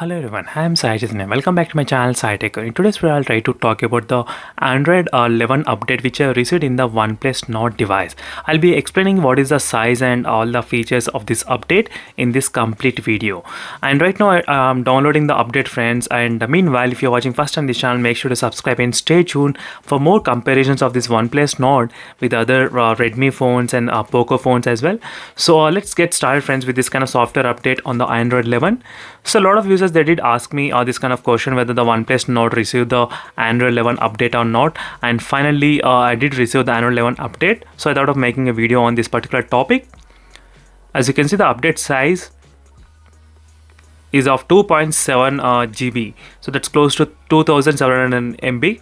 Hello everyone, I am Sai Chaitanya. Welcome back to my channel SciTech. In today's video, I'll try to talk about the Android 11 update which I received in the OnePlus Nord device. I'll be explaining what is the size and all the features of this update in this complete video. And right now I'm downloading the update, friends. And meanwhile, if you're watching first on this channel, make sure to subscribe and stay tuned for more comparisons of this OnePlus Nord with other Redmi phones and Poco phones as well. So let's get started, friends, with this kind of software update on the Android 11. So a lot of users, they did ask me this kind of question whether the OnePlus Nord received the Android 11 update or not, and finally I did receive the Android 11 update. So I thought of making a video on this particular topic. As you can see, the update size is of 2.7 GB, so that's close to 2700 MB.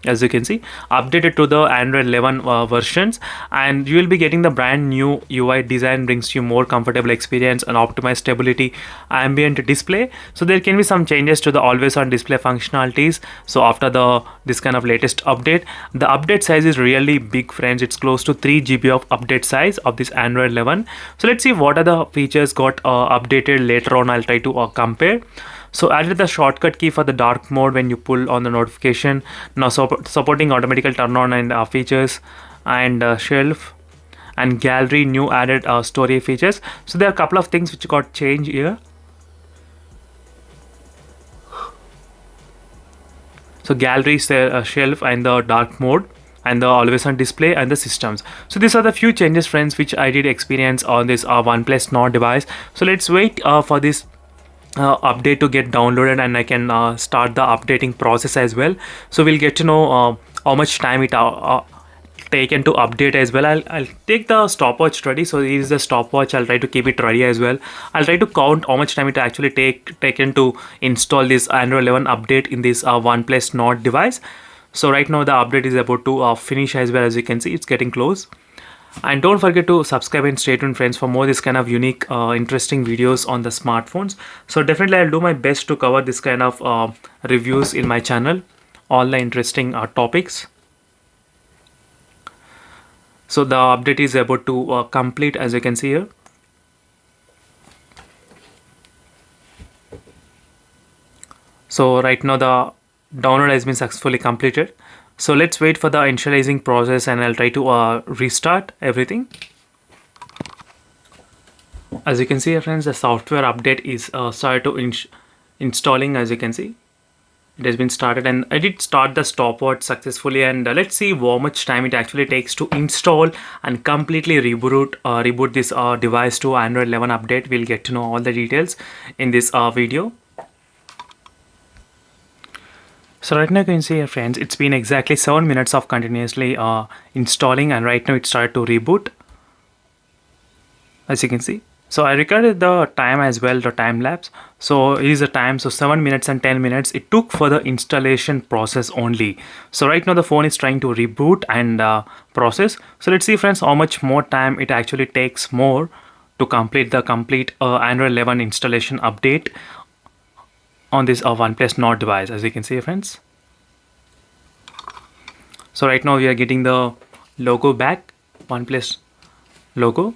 As you can see, updated to the Android 11 versions, and you will be getting the brand new UI design, brings you more comfortable experience and optimized stability, ambient display. So there can be some changes to the always on display functionalities. So after this kind of latest update, the update size is really big, friends. It's close to 3 GB of update size of this Android 11. So let's see what are the features got updated later on. I'll try to compare. So added the shortcut key for the dark mode when you pull on the notification. Now supporting automatical turn on and features, and shelf and gallery, new added story features. So there are a couple of things which got changed here. So gallery, shelf, and the dark mode, and the always on display, and the systems. So these are the few changes, friends, which I did experience on this OnePlus Nord device. So let's wait for this update to get downloaded, and I can start the updating process as well. So we'll get to know how much time it taken to update as well. I'll take the stopwatch ready. So here is the stopwatch. I'll try to keep it ready as well. I'll try to count how much time it actually taken to install this Android 11 update in this OnePlus Nord device. So right now the update is about to finish as well. As you can see, it's getting close. And don't forget to subscribe and stay tuned, friends, for more this kind of unique interesting videos on the smartphones. So definitely I'll do my best to cover this kind of reviews in my channel, all the interesting topics. So the update is about to complete, as you can see here. So right now the download has been successfully completed. So let's wait for the initializing process, and I'll try to restart everything. As you can see, friends, the software update is started to installing. As you can see, it has been started, and I did start the stopwatch successfully. And let's see how much time it actually takes to install and completely reboot this device to Android 11 update. We'll get to know all the details in this video. So right now you can see here, friends, it's been exactly 7 minutes of continuously installing, and right now it started to reboot, as you can see. So I recorded the time as well, the time lapse. So it is the time, so 7 minutes and 10 minutes it took for the installation process only. So right now the phone is trying to reboot and process. So let's see, friends, how much more time it actually takes more to complete the Android 11 installation update on this OnePlus Nord device. As you can see, friends. So right now we are getting the logo back, OnePlus logo.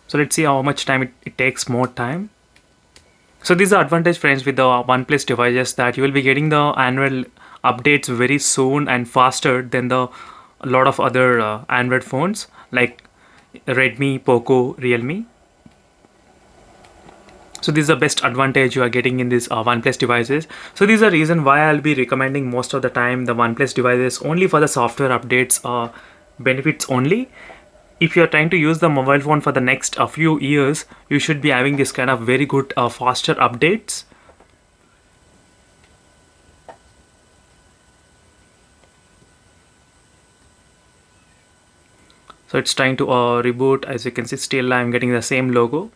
So let's see how much time it takes more time. So this is the advantage, friends, with the OnePlus devices, that you will be getting the Android updates very soon and faster than a lot of other Android phones like Redmi, Poco, Realme. So this is the best advantage you are getting in these OnePlus devices. So this is the reason why I'll be recommending most of the time the OnePlus devices only for the software updates benefits only. If you're trying to use the mobile phone for the next few years, you should be having this kind of very good faster updates. So it's trying to reboot. As you can see, still I'm getting the same logo.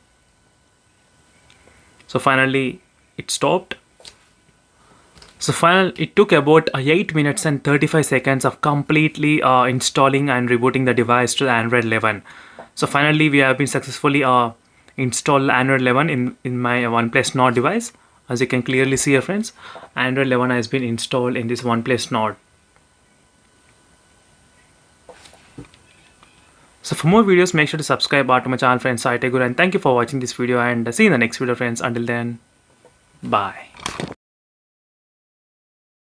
So finally it stopped. So it took about 8 minutes and 35 seconds of completely installing and rebooting the device to the Android 11. So finally we have been successfully installed Android 11 in my OnePlus Nord device. As you can clearly see here, friends, Android 11 has been installed in this OnePlus Nord. So for more videos, make sure to subscribe to my channel, friends. I take and thank you for watching this video, and see you in the next video, friends. Until then, bye.